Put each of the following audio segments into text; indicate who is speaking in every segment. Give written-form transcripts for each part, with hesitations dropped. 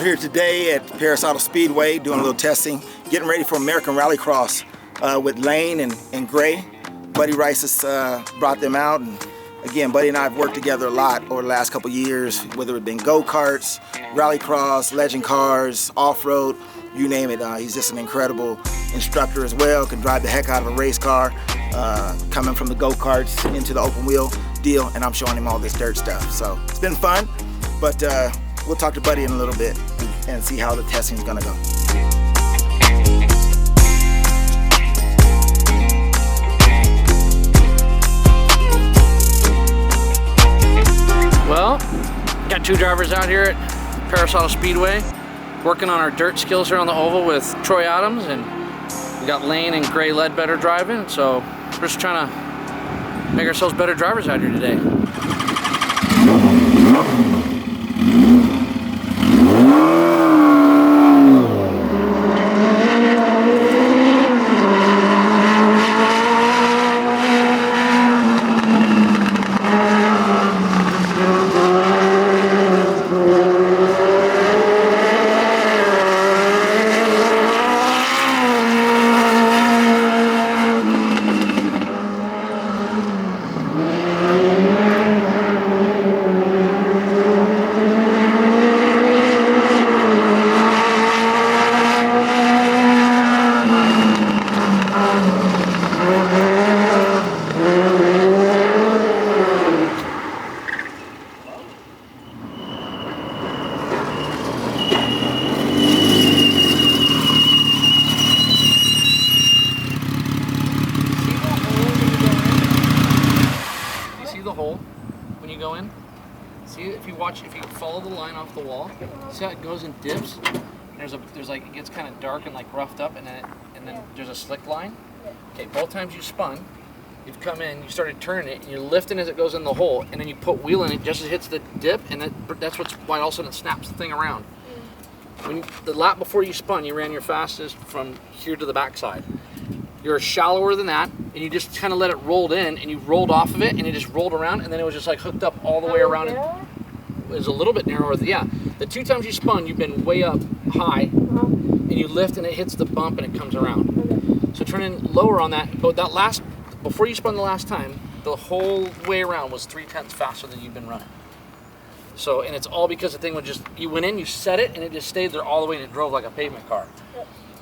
Speaker 1: here today at Paris Auto Speedway doing a little testing, getting ready for American Rallycross with Lane and Gray. Buddy Rice has brought them out, and again, Buddy and I have worked together a lot over the last couple years, whether it been go-karts, rallycross, legend cars, off-road, you name it. He's just an incredible instructor as well, can drive the heck out of a race car, coming from the go-karts into the open wheel deal, and I'm showing him all this dirt stuff. So it's been fun, but we'll talk to Buddy in a little bit and see how the testing is gonna go.
Speaker 2: Well, got two drivers out here at Paris Auto Speedway working on our dirt skills here on the oval with Troy Adams, and we got Lane and Gray Ledbetter driving, so we're just trying to make ourselves better drivers out here today. Hole when you go in. See, if you follow the line off the wall, see how it goes and dips. There's like, it gets kind of dark and like roughed up, and then there's a slick line. Okay, both times you spun, you've come in, you started turning it, and you're lifting as it goes in the hole, and then you put wheel in it just as it hits the dip, and that's why all of a sudden it snaps the thing around. When the lap before you spun, you ran your fastest from here to the backside. You're shallower than that, and you just kind of let it roll in, and you rolled off of it, and it just rolled around, and then it was just like hooked up all the way around. It was a little bit narrower. Yeah, the two times you spun, you've been way up high, and you lift, and it hits the bump, and it comes around. So turning lower on that, but before you spun the last time, the whole way around was 3/10 faster than you've been running. So, and it's all because the thing would you went in, you set it, and it just stayed there all the way, and it drove like a pavement car.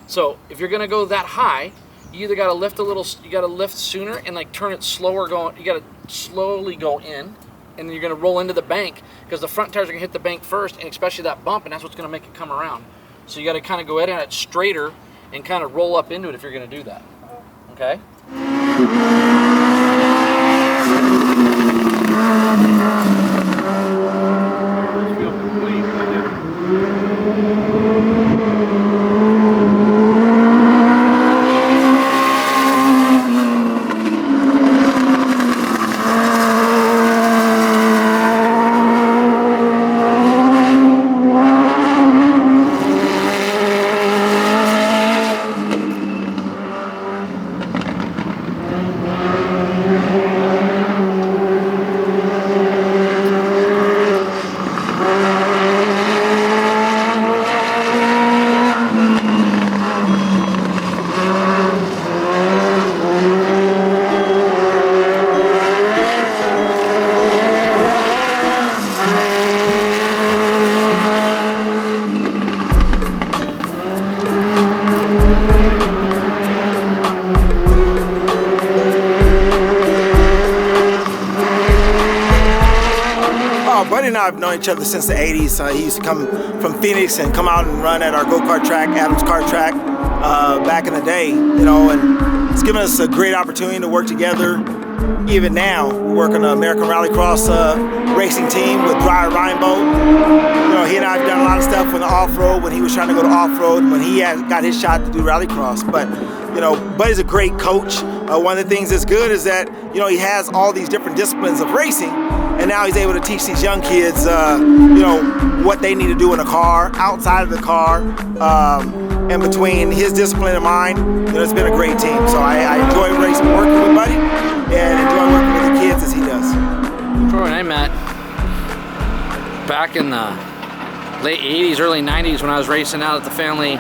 Speaker 2: So if you're gonna go that high, you either got to lift you got to lift sooner and like turn it slower going. You got to slowly go in, and then you're going to roll into the bank, because the front tires are going to hit the bank first, and especially that bump, and that's what's going to make it come around. So you got to kind of go at it straighter and kind of roll up into it if you're going to do that. Okay?
Speaker 1: Buddy and I have known each other since the 80s. He used to come from Phoenix and come out and run at our go-kart track, Adams Kart Track, back in the day, you know, and it's given us a great opportunity to work together. Even now, we work on the American Rallycross racing team with Dry Rainbow. You know, he and I have done a lot of stuff with the off-road when he was trying to go to off-road, when he got his shot to do rallycross. But, you know, Buddy's a great coach. One of the things that's good is that, you know, he has all these different disciplines of racing, and now he's able to teach these young kids, you know, what they need to do in a car, outside of the car, and between his discipline and mine, you know, it's been a great team. So I enjoy working with Buddy and enjoy working with the kids as he does.
Speaker 2: Troy and I met back in the late 80s, early 90s when I was racing out at the family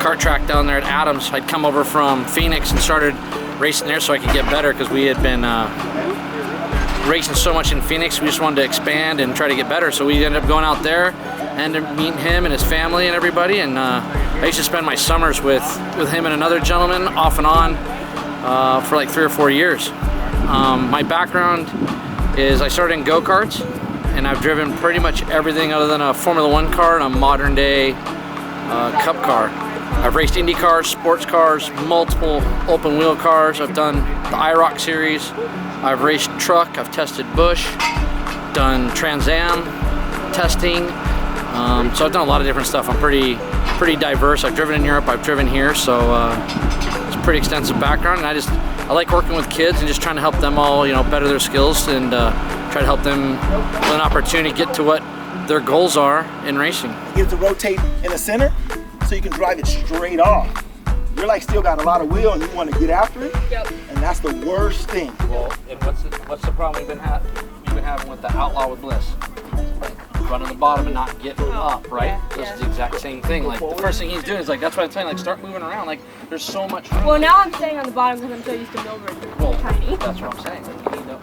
Speaker 2: kart track down there at Adams. I'd come over from Phoenix and started racing there so I could get better, because we had been racing so much in Phoenix. We just wanted to expand and try to get better. So we ended up going out there and meeting him and his family and everybody. And I used to spend my summers with him and another gentleman off and on for like 3 or 4 years. My background is I started in go-karts, and I've driven pretty much everything other than a Formula 1 car and a modern day cup car. I've raced Indy cars, sports cars, multiple open wheel cars. I've done the IROC series. I've raced truck, I've tested Bush, done Trans Am testing. So I've done a lot of different stuff. I'm pretty diverse. I've driven in Europe, I've driven here, so it's a pretty extensive background. And I like working with kids and just trying to help them all, better their skills and try to help them with an opportunity to get to what their goals are in racing.
Speaker 1: You get to rotate in the center so you can drive it straight off. You're like still got a lot of wheel and you want to get after it.
Speaker 3: Yep.
Speaker 1: And that's the worst thing.
Speaker 2: Well, and what's the problem we've been having with the Outlaw with Bliss? Running the bottom and not getting up, right?
Speaker 3: Yeah,
Speaker 2: This is the exact same thing. Like the first thing he's doing is like, that's what I'm saying, like start moving around. Like there's so much.
Speaker 3: Well, now I'm staying on the bottom because I'm so used to Milburn.
Speaker 2: Well,
Speaker 3: Tiny.
Speaker 2: that's what I'm saying. Like, you need to.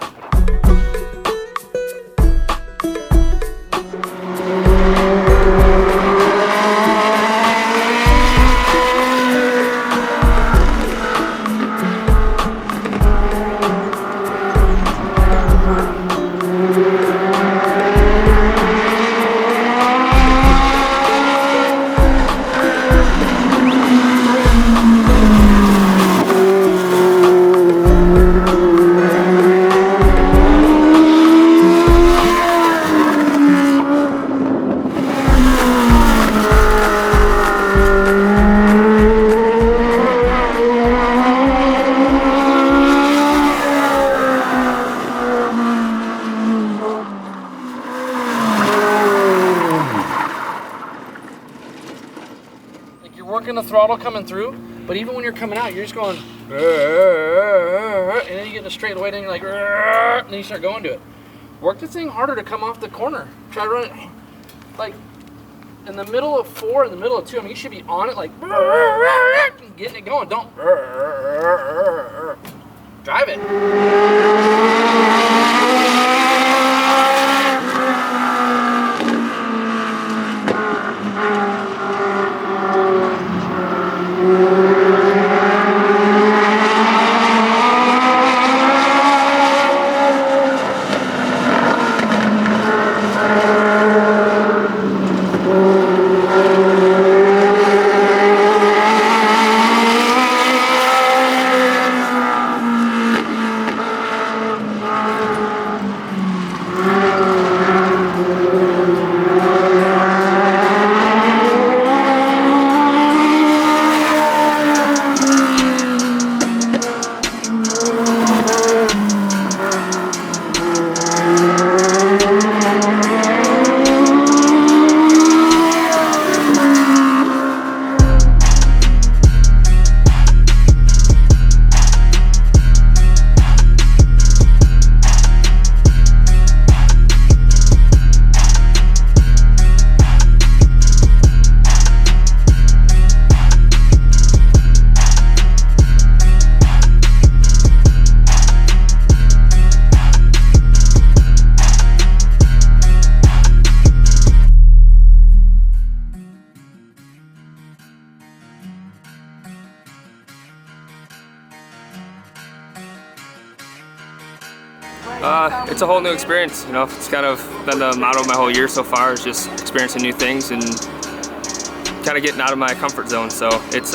Speaker 2: Working the throttle coming through, but even when you're coming out, you're just going, and then you get in a straight away, then you're like, and then you start going to it. Work the thing harder to come off the corner. Try to run it like in the middle of 4, in the middle of 2. I mean, you should be on it like getting it going. Don't drive it.
Speaker 4: It's a whole new experience, It's kind of been the motto of my whole year so far, is just experiencing new things and kind of getting out of my comfort zone. So it's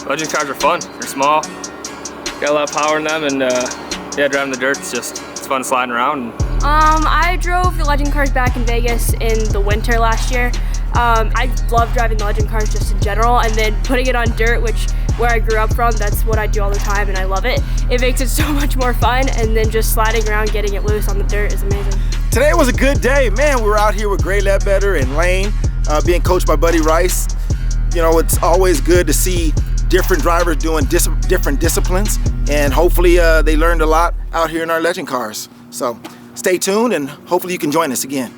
Speaker 4: legend cars are fun. They're small, got a lot of power in them, and yeah, driving the dirt, it's fun sliding around.
Speaker 3: I drove the legend cars back in Vegas in the winter last year. I love driving the legend cars just in general, and then putting it on dirt, where I grew up from, that's what I do all the time and I love it. It makes it so much more fun, and then just sliding around, getting it loose on the dirt is amazing.
Speaker 1: Today was a good day. Man, we were out here with Gray Ledbetter and Lane, being coached by Buddy Rice. It's always good to see different drivers doing different disciplines, and hopefully they learned a lot out here in our legend cars. So stay tuned, and hopefully you can join us again.